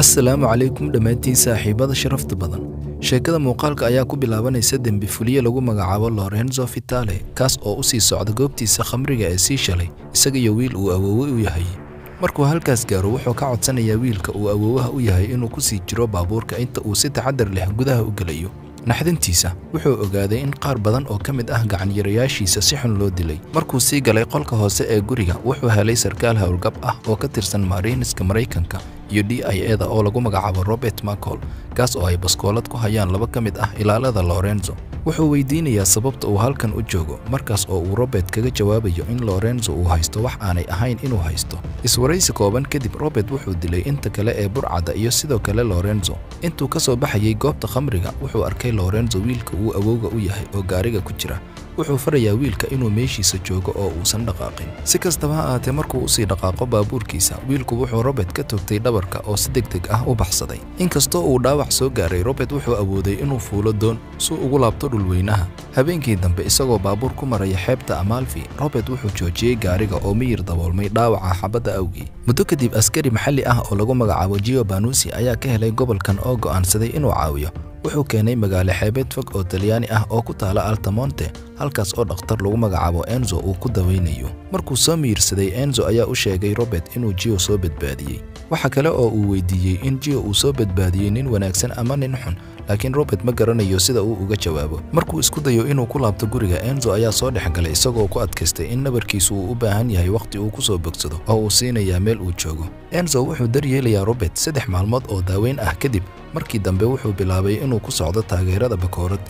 السلام عليكم dhamaantiin saaxiibada sharafta badan sheekada muuqaalka ayaa ku bilaabanaysa dambi fuliye lagu magacaabo Lorenzo Vitale kaas oo u sii socda goobtiisa khamriga ee sii shalay isaga iyo wiil uu awoowe u yahay markuu halkaas gaaro wuxuu ka codsanayaa wiilka uu awoowaha u yahay inuu ku sii jiro baabuurka inta uu si taxadar leh gudaha u galayo naxdintiisa wuxuu ogaaday in qaar badan oo ka mid ah gacan yarayaashiisa si xun loo dilay markuu sii galay qolka hoose ee guriga wuxuu helay sarkaal hawlgab ah oo ka tirsan Marines-ka Mareykanka iyo DIA-da oo lagu magacaabo Robert McCall kaas oo ay baskoolad ku hayaan laba ka mid ah ilaalada Lorenzo wuxuu weydiinayaa sababta uu halkan u joogo markaas oo uu Robert kaga jawaabayo in Lorenzo uu haysto wax aanay ahayn inuu haysto iswaraysi kooban kadib Robert wuxuu dilay inta kale ee burcada iyo sidoo kale Lorenzo intuu ka soo baxayay goobta khamriga wuxuu arkay Lorenzo wiilka uu awowga u yahay oo gaariga ku jira wuxuu farayaa wiilka inuu meeshiisa joogo oo uusan dhaqaaqin si kastaba ha ahaatee markuu u sii dhaqaaqo baabuurkiisa wiilku wuxuu Robert ka toogtay dhabarka oo si degdeg ah u baxsaday inkastoo uu dhaawac soo gaaray Robert wuxuu awooday inuu fuulo doon si ugu laabto dhulweynaha habeenkii dambe isagoo baabuur ku maraya xeebta Amalfi Robert wuxuu joojiyay gaariga oo miyir daboolmay dhaawaca xabada awgii muddo kadib askari maxalli ah oo lagu magacaabo Gio Banucci ayaa ka helay gobolkan oo go'aansaday inuu caawiyo wuxuu keenay magaalo xeebeed fog oo Talyaani ah oo ku taala Altamonte halkaas oo dhakhtar lagu magacaabo Enzo uu ku daweynayo markuu soo miirsaday Enzo ayaa u sheegay Robert inuu Gio soo badbaadiyay waxa kale oo uu weydiiyay in Gio uu soo badbaadiyay nin wanaagsan ama nin xun laakiin Robert ma garanayo sida uu uga jawaabo markuu isku dayo inuu ku laabto guriga Enzo ayaa soo dhaxgalay isagoo ku adkaystay in nabarkiisu uu u baahan yahay waqti uu ku soo bogsado oo uu siinayaa meel uu joogo Enzo wuxuu daryeelayaa Robert 3 maalmood oo daaweyn ah kadib markii dambe wuxuu bilaabay inuu ku socdo taageerada bakoorad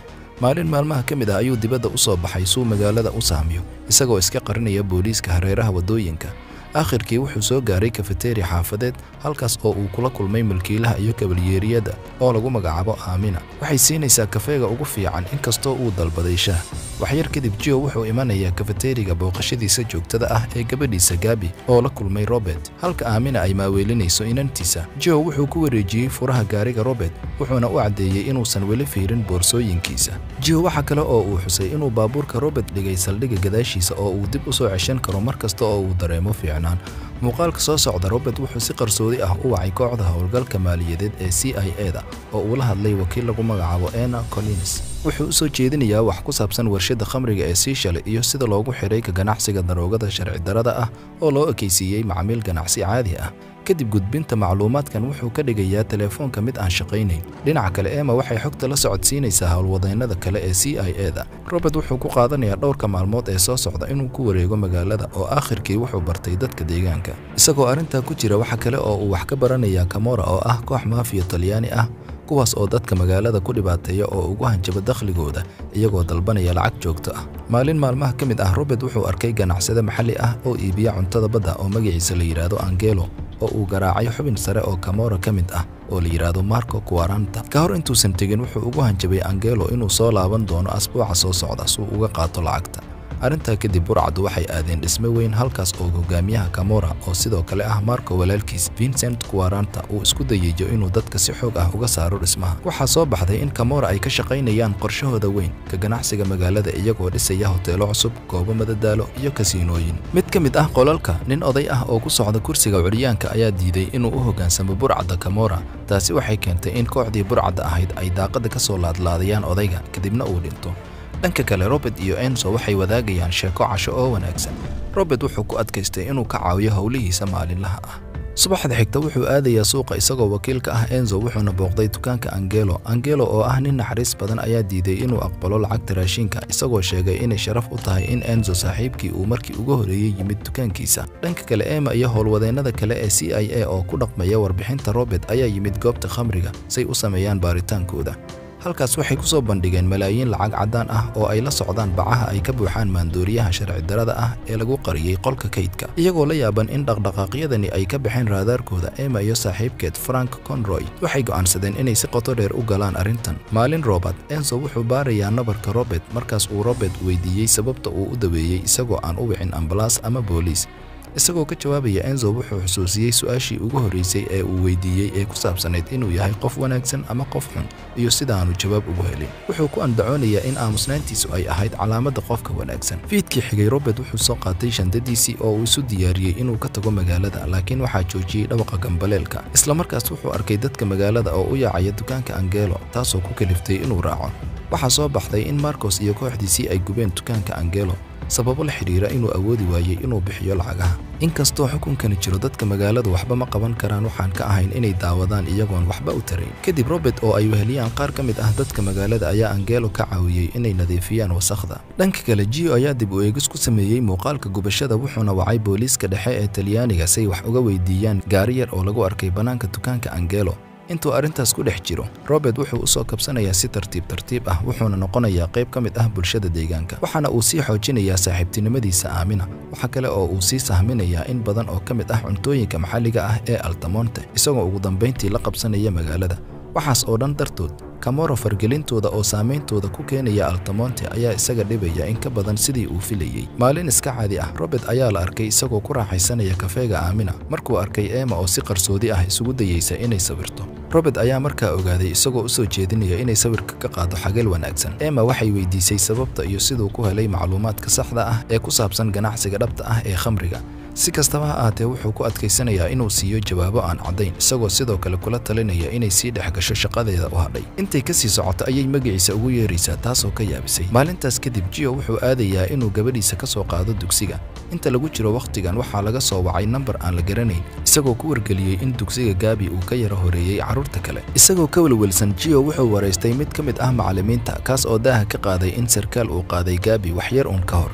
maalin maalmaha ka mid ah ayuu dibadda u soo baxay suu magaalada u saamiyo isagoo iska qarinaya booliiska hareeraha wadooyinka aakhirkii wuxuu soo gaaray kafeteeri xaafadeed halkaas oo uu kula kulmay milkiilaha iyo kabalyeeriyada oo lagu magacaabo Aamina waxay siinaysaa kafeega ugu fiican inkastoo uu dalbaday shaah waxyar kadib Gio wuxuu imanayaa kafeteeriga booqashadiisa joogtada ah ee gabadhiisa Gabi oo la kulmay Robert halka Aamina ay maaweelinayso inantiisa Gio wuxuu ku wareejiyay furaha gaariga Robert wuxuuna u cadeeyay inuusan weli fiirin boorsooyinkiisa Gio waxa kale oo uu xusay inuu baabuurka Robert dhigay saldhigga gadaashiisa oo uu dib u soo ceshan karo markasta oo uu dareemo fiicnaan muuqaalka soo socda Robert wuxuu si qarsoodi ah u wacay kooxda hawlgalka maaliyadeed ee CIA-da oo uu la hadlay wakiil lagu magacaabo Anna Collins wuxuu u soo jeedinayaa wax ku saabsan warshada khamriga ee sii shalay iyo sida loogu xiray ka ganacsiga daroogada sharci darada ah oo loo ekaysiiyay macaamiil ganacsi caadi ah kadib gudbinta macluumaadkan wuxuu ka dhigayaa telefoonka mid aan shaqaynayn dhinaca kale Emma waxay xogta la socodsiinaysaa hawlwadeennada kale ee CIA-da Robert wuxuu ku qaadanayaa dhowrka maalmood ee soo socda inuu ku wareego magaalada oo aakhirkii wuxuu bartay dadka deegaanka isagoo arrintaa ku jira waxa kale oo uu wax ka baranayaa Camorra oo ah koox maafiya Talyaani ah kuwaas oo dadka magaalada ku dhibaateeya oo ugu hanjaba dakhligooda iyagoo dalbanaya lacag joogto ah maalin maalmaha ka mid ah Robert wuxuu arkay ganacsade maxalli ah oo iibiya cuntada badda oo magaciisa la yiraahdo Angelo oo uu garaacay xubin sare oo Camorra ka mid ah oo la yiraahdo Marco Quaranta ka hor intuusan tegin wuxuu ugu hanjabay Angelo inuu soo laaban doono asbuuca soo socda si uu uga qaato lacagta arinta kadib burcadu waxay aadeen dhisme weyn halkaas oo hogaamiyaha Camorra oo sidoo kale ah Marco walaalkiis Vincent Quaranta uu isku dayayo inuu dadka si xoog ah uga saaro dhismaha waxa soo baxday in Camorra ay ka shaqaynayaan qorshahooda weyn ka ganacsiga magaalada iyagoo dhisaya hoteelo cusub goobo madadaalo iyo kasiinooyin mid ka mid ah qolalka nin oday ah oo ku socda kursiga curyaanka ayaa diiday inuu u hogaansamo burcada Camorra taasi waxay keentay in kooxdii burcada ahayd ay daaqada ka soo laadlaadayaan odayga kadibna uu dhinto dhanka kale Robert iyo Enzo waxay wadaagayaan sheeko casho oo wanaagsan Robert wuxuu ku adkaystay inuu ka caawiyo hawlihiisa maalinlaha ah subaxda xigta wuxuu aadayaa suuqa isagoo wakiilka ah Enzo wuxuuna booqday dukaanka Angelo oo ah nin naxariis badan ayaa diiday inuu aqbalo lacagta raashinka isagoo sheegay inay sharaf u tahay in Enzo saaxiibkii uu markii ugu horeeyay yimid dukaankiisa dhanka kale Emma iyo howlwadeennada kale ee CIA oo ku dhaqmaya warbixinta Robert ayaa yimid goobta khamriga say u sameeyaan baaritaankooda halkaas waxay ku soo bandhigeen malaayiin lacag cadaan ah oo ay la socdaan bacaha ay ka buuxaan maandooriyaha sharci darada ah ee lagu qariyay qolka kaydka iyagoo la yaaban in dhaqdhaqaaqyadani ay ka baxeen raadaarkooda Emma iyo saaxiibkeed Frank Conroy waxay go'aansadeen inay si qoto dheer u galaan arrintan maalin Robert Enzo wuxuu baarayaa nabarka Robert markaas uu Robert weydiiyay sababta uu u daweeyay isagoo aan u wicin ambalaas ama booliis isagoo ka jawaabaya Enzo wuxuu xusuusiyay su'aashii ugu horeysay ee uu weydiiyey ee ku saabsaneyd inuu yahay qof wanaagsan ama qof xun iyo sida aanu jawaab ugu helin. Wuxuu ku andacoonayaa in aamusnaantiisu ay ahayd calaamadda qofka wanaagsan. Fiidkii xigay Robert wuxuu soo qaatay shandadiisii oo uu isu diyaariyey inuu ka tago magaalada, laakiin waxaa joojiyey dhawaqa gambaleelka. Isla markaas wuxuu arkay dadka magaalada oo u yaacaya dukaanka Angelo, taasoo ku kaliftay inuu raaco. Waxaa soo baxday in Marcos iyo kooxdiisii ay gubeen dukaanka Angelo sababo la xiriira inuu awoodi waayay inuu bixiyo lacagaha. Inkastoo xukunkani jiro, dadka magaalada waxba ma qaban karaan waxaan ka ahayn inay daawadaan iyagoon waxba u tarayn. Kadib Robert oo ay weheliyaan qaar ka mid ah dadka magaalada ayaa Angelo ka caawiyey inay nadiifiyaan wasakhda. Dhanka kale, Gio ayaa dib u eegis ku sameeyey muuqaalka gubashada wuxuuna wacay booliiska dhexe ee Talyaaniga si ay wax uga weydiiyaan gaari yar oo lagu arkay bannaanka dukaanka Angelo. intuu arrintaas ku dhex jiro, Robert wuxuu u soo kabsanayaa si tartiib ah wuxuuna noqonayaa qayb ka mid ah bulshada deegaanka. Waxaana uu sii xoojinayaa saaxiibtinimadiisa Aamina. Waxa kale oo uu sii sahminayaa in badan oo ka mid ah cuntooyinka maxalliga ah ee Altamonte, isagoo ugu dambeyntii la qabsanaya magaalada. Waxaas oo dhan dartood, Camorra fargelintooda oo saameyntooda ku keenaya Altamonte ayaa isaga dhibaya in ka badan sidii uu filayay. Maalin iska caadi ah, Robert ayaa la arkay isagoo ku raaxaysanaya kafeega Aamina markuu arkay Emma oo si qarsoodi ah isugu dayaysa inay sawirto. Robert ayaa markaa ogaaday isagoo u soo jeedinaya inay sawirka ka qaado xagal wanaagsan. Emma waxay weydiisay sababta iyo siduu ku helay macluumaadka saxda ah ee ku saabsan ganacsiga dhabta ah ee khamriga. Si kastaba ha ahaatee, wuxuu ku adkaysanayaa inuu siiyo jawaabo aan caddayn, isagoo sidoo kale kula talinaya inay sii dhex gasho shaqadeeda u hadhay. Intay ka sii socoto ayay magaciisa ugu yeeraysaa, taasoo ka yaabisay. Maalintaas kadib, Gio wuxuu aadayaa inuu gabadhiisa ka soo qaado dugsiga. Inta lagu jiro waqtigan, waxaa laga soo wacay nambar aan la garanayn, isagoo ku wargeliyey in dugsiga Gabi uu ka yara horeeyay carruurta kale. Isagoo ka welwelsan, Gio wuxuu waraystay mid ka mid ah macallimiinta, kaas oo daaha ka qaaday in sarkaal uu qaaday Gabi wax yar uun ka hor.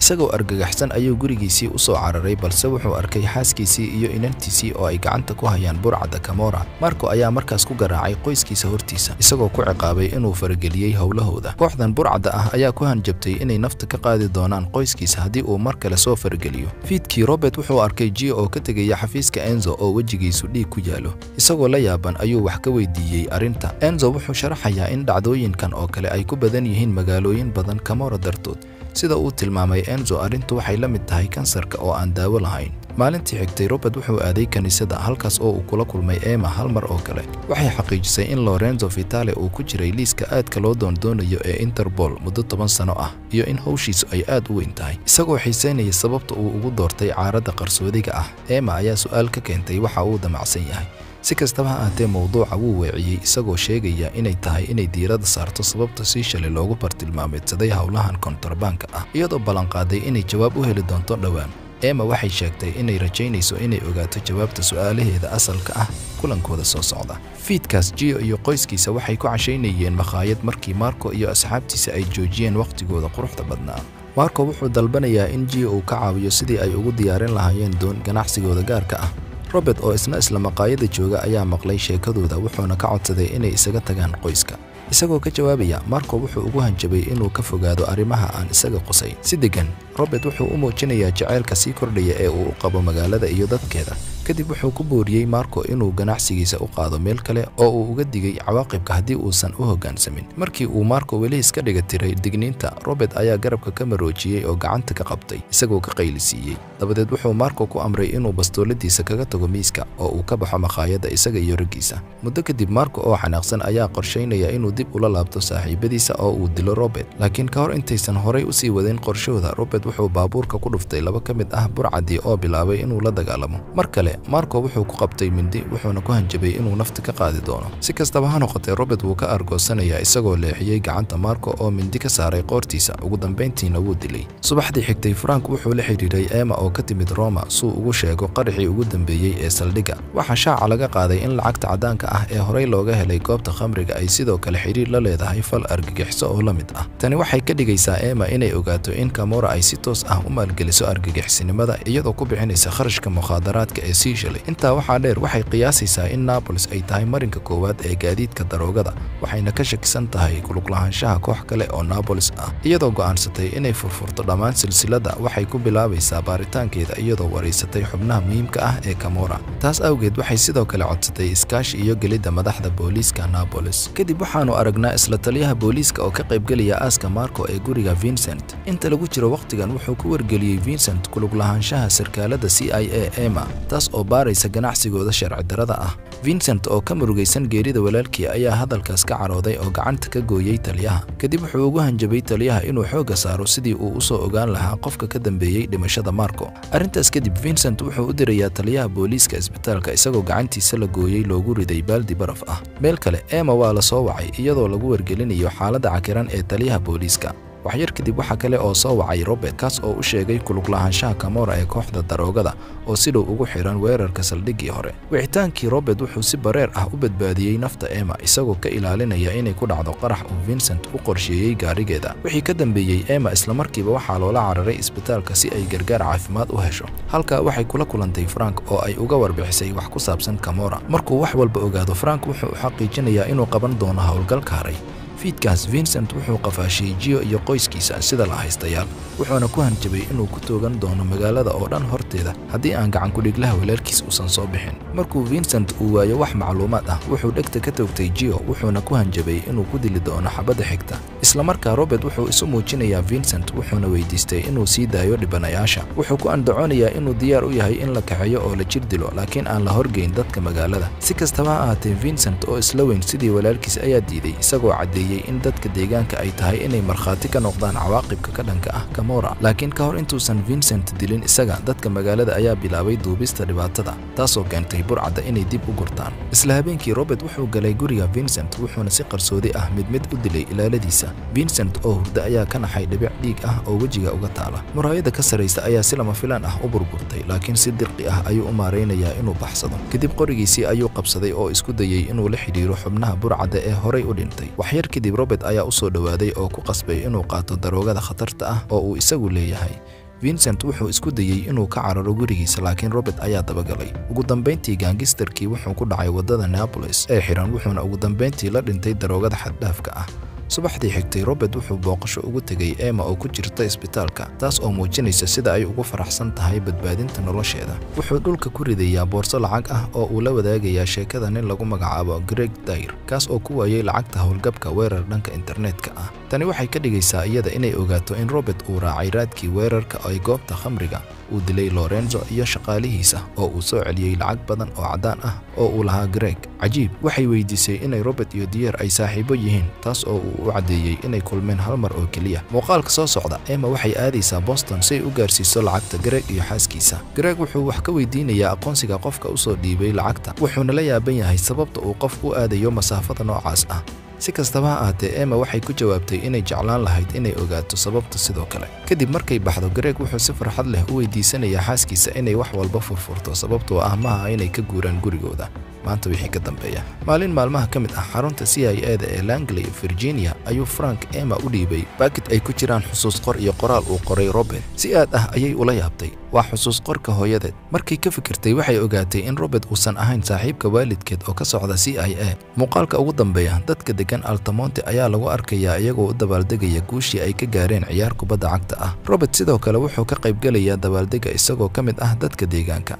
Isagoo argagaxsan ayuu gurigiisii u soo cararay, balse wuxuu arkay xaaskiisii iyo inantiisii oo ay gacanta ku hayaan burcadda Camorra. Marco ayaa markaas ku garaacay qoyskiisa hortiisa, isagoo ku ciqaabay inuu farageliyey howlahooda. Kooxdan burcadda ah ayaa ku hanjabtay inay nafta ka qaadi doonaan qoyskiisa haddii uu mar kale soo farageliyo. Fiidkii, Robert wuxuu arkay Gio oo ka tegaya xafiiska Enzo oo wejigiisu dhiig ku yaalo. Isagoo la yaaban ayuu wax ka weydiiyey arrinta. Enzo wuxuu sharaxayaa in dhacdooyinkan oo kale ay ku badan yihiin magaalooyin badan Camorra dartood. Sida uu tilmaamay Enzo, arrintu waxay la mid tahay kansarka oo aan daawo lahayn. Maalintii xigtay, Robert wuxuu aaday kaniisadda, halkaas oo uu kula kulmay Emma hal mar oo kale. Waxay xaqiijisay in Lorenzo Vitale uu ku jiray liiska aadka loo doonayo ee Interpol muddo 10 sano ah, iyo in hawshiisu ay aad u weyn tahay. Isagoo xiiseynaya sababta uu ugu doortay caaradda qarsoodiga ah, Emma ayaa su'aal ka keentay waxa uu damacsan yahay. Si kastaba ha ahaatee, mowduuca wuu weeciyey isagoo sheegaya inay tahay inay diiradda saarto sababta si shalay loogu bartilmaameedsaday howlahan kontrabanka ah, iyadoo ballanqaaday inay jawaab u heli doonto dhowaan. Emma waxay sheegtay inay rajaynayso inay ogaato jawaabta su'aalaheeda asalka ah kulankooda soo socda. Fiidkaas, Gio iyo qoyskiisa waxay ku cashaynayeen makhaayad markii Marco iyo asxaabtiisa ay joojiyeen waqtigooda quruxda badnaa. Marco wuxuu dalbanayaa in Gio uu ka caawiyo sidii ay ugu diyaarin lahaayeen doon ganacsigooda gaarka ah. Robert oo isla maqaayada jooga ayaa maqlay sheekadooda, wuxuuna ka codsaday inay isaga tagaan qoyska. Isagoo ka jawaabaya, Marco wuxuu ugu hanjabay inuu ka fogaado arrimaha aan isaga qusayn. Si degan, Robert wuxuu u muujinayaa jacaylka sii kordhaya ee uu u qabo magaalada iyo dadkeeda. Kadib wuxuu ku booriyey Marco inuu ganacsigiisa u qaado meel kale oo uu uga digay cawaaqibka haddii uusan u hoggaansamin. Markii uu Marco weli iska dhiga tiray digniinta, Robert ayaa garabka ka maroojiyey oo gacanta ka qabtay, isagoo ka qaylisiiyey. Dabadeed wuxuu Marco ku amray inuu bastooladiisa kaga tago miiska oo uu ka baxo makhaayadda isaga iyo raggiisa. Muddo kadib, Marco oo xanaaqsan ayaa qorsheynaya inuu dib ula laabto saaxiibadiisa oo uu dilo Robert. Laakiin ka hor intaysan horay u sii wadin qorshooda, Robert wuxuu baabuurka ku dhuftay laba ka mid ah burcadii oo bilaabay inuu la dagaalamo. Mar kale, Marco wuxuu ku qabtay mindi wuxuuna ku hanjabay inuu nafta ka qaadi doono. Si kastaba ha noqotee, Robert wuu ka argoosanayaa isagoo leexiyey gacanta Marco oo mindi ka saaray qoortiisa, ugu dambeyntiina wuu dilay. Subaxdii xigtay, Frank wuxuu la xiriiray Emma oo ka timid Roma suu ugu sheego qaraxii ugu dambeeyey ee saldhigga. Waxaa shaaca laga qaaday in lacagta caddaanka ah ee horey looga helay goobta khamriga ay sidoo kale xiriir la leedahay fal argagixisyo oo la mid ah. Tani waxay ka dhigaysaa Emma inay ogaato in Camorra ay si toos ah u maalgeliso argagixisnimada, iyadoo ku bixinaysa kharashka mukhaadaraadka ee sii shalay. Intaa waxaa dheer waxay qiyaasaysaa in Naples ay tahay marinka koowaad ee gaadiidka daroogada, waxayna ka shakisan tahay ku lug lahaanshaha koox kale oo Naples ah. Iyadoo go'aansatay inay furfurto dhammaan silsiladda, waxay ku bilaabaysaa baaritaankeeda iyadoo wareysatay xubnaha muhiimka ah ee Camorra. Taas awgeed waxay sidoo kale codsatay iskaashi iyo gelidda madaxda booliiska Naples. Kadib waxaanu aragnaa isla taliyaha booliiska oo ka qaybgelaya aaska Marco ee guriga Vincent. Inta lagu jiro waqtigan wuxuu ku wargeliyey Vincent ku lug lahaanshaha sarkaalada CIA Emma, taas oo baaraysa ganacsigooda sharci darrada ah. Vincent oo ka murugaysan geerida walaalkii ayaa hadalkaas ka carooday oo gacanta ka gooyay taliyaha. Kadib wuxuu ugu hanjabay taliyaha inuu xoogga saaro sidii uu u soo ogaan lahaa qofka ka dambeeyay dhimashada Marco. Arrintaas kadib Vincent wuxuu u dirayaa taliyaha booliiska isbitaalka isagoo gacantiisa la gooyay loogu riday baaldi baraf ah. Meel kale Emma waa la soo wacay iyadoo lagu wargelinayo xaaladda cakiran ee taliyaha booliiska. waxyar kadib waxa kale oo soo wacay Robert kaas oo u sheegay ku lug lahaanshaha Camorra ee kooxda daroogada oo si dhow ugu xiran weerarka saldhiggii hore. wicitaankii Robert wuxuu si bareer ah u badbaadiyey nafta Emma isagoo ka ilaalinaya inay ku dhacdo qarax uu Vincent u qorsheeyay gaarigeeda. wixii ka dambeeyay Emma isla markiiba waxaa loola cararay isbitaalka si ay gargaar caafimaad u hesho. halka waxay kula kulantay Frank oo ay uga warbixisay wax ku saabsan Camorra. markuu wax walba ogaado, Frank wuxuu xaqiijinayaa inuu qaban doono howlgalka haray. fiidkaas Vincent wuxuu qafaashay Gio iyo qoyskiisa sida la haystayaal, wuxuuna ku hanjabay inuu ku toogan doono magaalada oo dhan horteeda haddii aan gacan ku dhiglaha walaalkiis uusan soo bixin. markuu Vincent uu waayo wax macluumaad ah, wuxuu dhegta ka toogtay Gio wuxuuna ku hanjabay inuu ku dili doono xabadda xigta. isla markaa Robert wuxuu isu muujinayaa Vincent wuxuuna weydiistay inuu sii daayo dhibanayaasha. wuxuu ku andacoonayaa inuu diyaar u yahay in la kaxeeyo oo la jir dilo, laakiin aan la horgeyn dadka magaalada. si kastaba ha ahaatee, Vincent oo isla weyn sidii walaalkiis ayaa diiday, isagoo caddeeyay in dadka deegaanka ay tahay inay markhaati ka noqdaan cawaaqibka ka dhanka ah Camorra. laakiin ka hor intuusan Vincent dilin isaga, dadka magaalada ayaa bilaabay duubista dhibaatada, taasoo keentay burcadda inay dib u gurtaan. isla habeenkii Robert wuxuu galay guriga Vincent wuxuuna si qarsoodi ah mid u dilay ilaaladiisa. Vincent oo hurda ayaa ka naxay dhibic dhiig ah oo wejiga uga taala. muraayada ka saraysa ayaa si lama filaan ah u burburtay, laakiin si dirqi ah ayuu u maaraynayaa inuu baxsado. kadib qorigiisii ayuu qabsaday oo isku dayay inuu la xidhiiro xubnaha burcadda ee horay u dhintay. waxyar kadib Robert ayaa u soo dhawaaday oo ku qasbay inuu qaato daroogada khatarta ah oo uu isagu leeyahay. Vincent wuxuu isku dayay inuu ka cararo gurigiisa, laakiin Robert ayaa dabagalay. ugu dambeyntii gaangistarkii wuxuu ku dhacay wadada Naples ee xiran, wuxuuna ugu dambeyntii la dhintay daroogada xad-dhaafka ah. subaxdii xigtay Robert wuxuu booqasho ugu tegay Emma oo ku jirta isbitaalka, taas oo muujinaysa sida ay ugu faraxsan tahay badbaadinta nolosheeda. wuxuu dhulka ku ridayaa boorso lacag ah oo uu la wadaagayaa sheekada nin lagu magacaabo Greg Dyer, kaas oo ku waayay lacagta howlgabka weerar dhanka internetka ah. tani waxay ka dhigaysaa iyada inay ogaato in Robert uu raacay raadkii weerarka ay goobta khamriga uu dilay Lorenzo iyo shaqaalihiisa oo uu soo celiyay lacag badan oo cadaan ah oo uu lahaa Greg. cajiib, waxay weydiisay inay Robert iyo Dyer ay saaxiibo yihiin, taas oo uu u caddeeyay inay kulmeen hal mar oo keliya. muuqaalka soo socda, Emma waxay aadaysaa Boston si ay u gaarsiiso lacagta Greg iyo xaaskiisa. Greg wuxuu wax ka weydiinayaa aqoonsiga qofka u soo dhiibay lacagta, wuxuuna la yaaban yahay sababta uu qofku u aadayo masaafada noocaas ah. si kastaba ha ahaatee, Emma waxay ku jawaabtay inay jeclaan lahayd inay ogaato sababta sidoo kale. kadib markay baxdo, Greg wuxuu si farxad leh u weydiisanayaa xaaskiisa inay wax walba furfurto sababtoo ah maaha inay ka guuraan gurigooda maanta wixii ka dambeeya. maalin maalmaha ka mid ah, xarunta CIA-da ee Langley, Virginia, ayuu Frank Emma u dhiibay baakid ay ku jiraan xusuus qor iyo qoraal uu qoray Robert. si aad ah ayay ula yaabtay. waa xusuus qorka hooyadeed. markay ka fikirtay, waxay ogaatay in Robert uusan ahayn saaxiibka waalidkeed oo ka socda CIA. muuqaalka ugu dambeeya, dadka degan Altamonte ayaa lagu arkayaa iyagoo u dabaaldegaya guushii ay ka gaareen ciyaar kubadda cagta ah. Robert sidoo kale wuxuu ka qaybgalayaa dabaaldega isagoo ka mid ah dadka deegaanka.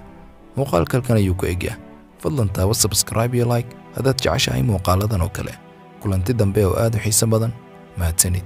muuqaalkan ayuu ku egyahay. fadlan taawo subscribe iyo like haddaad jeceshahay muuqaaladan oo kale. kulanti dambe oo aad u xiiso badan. mahadsanid.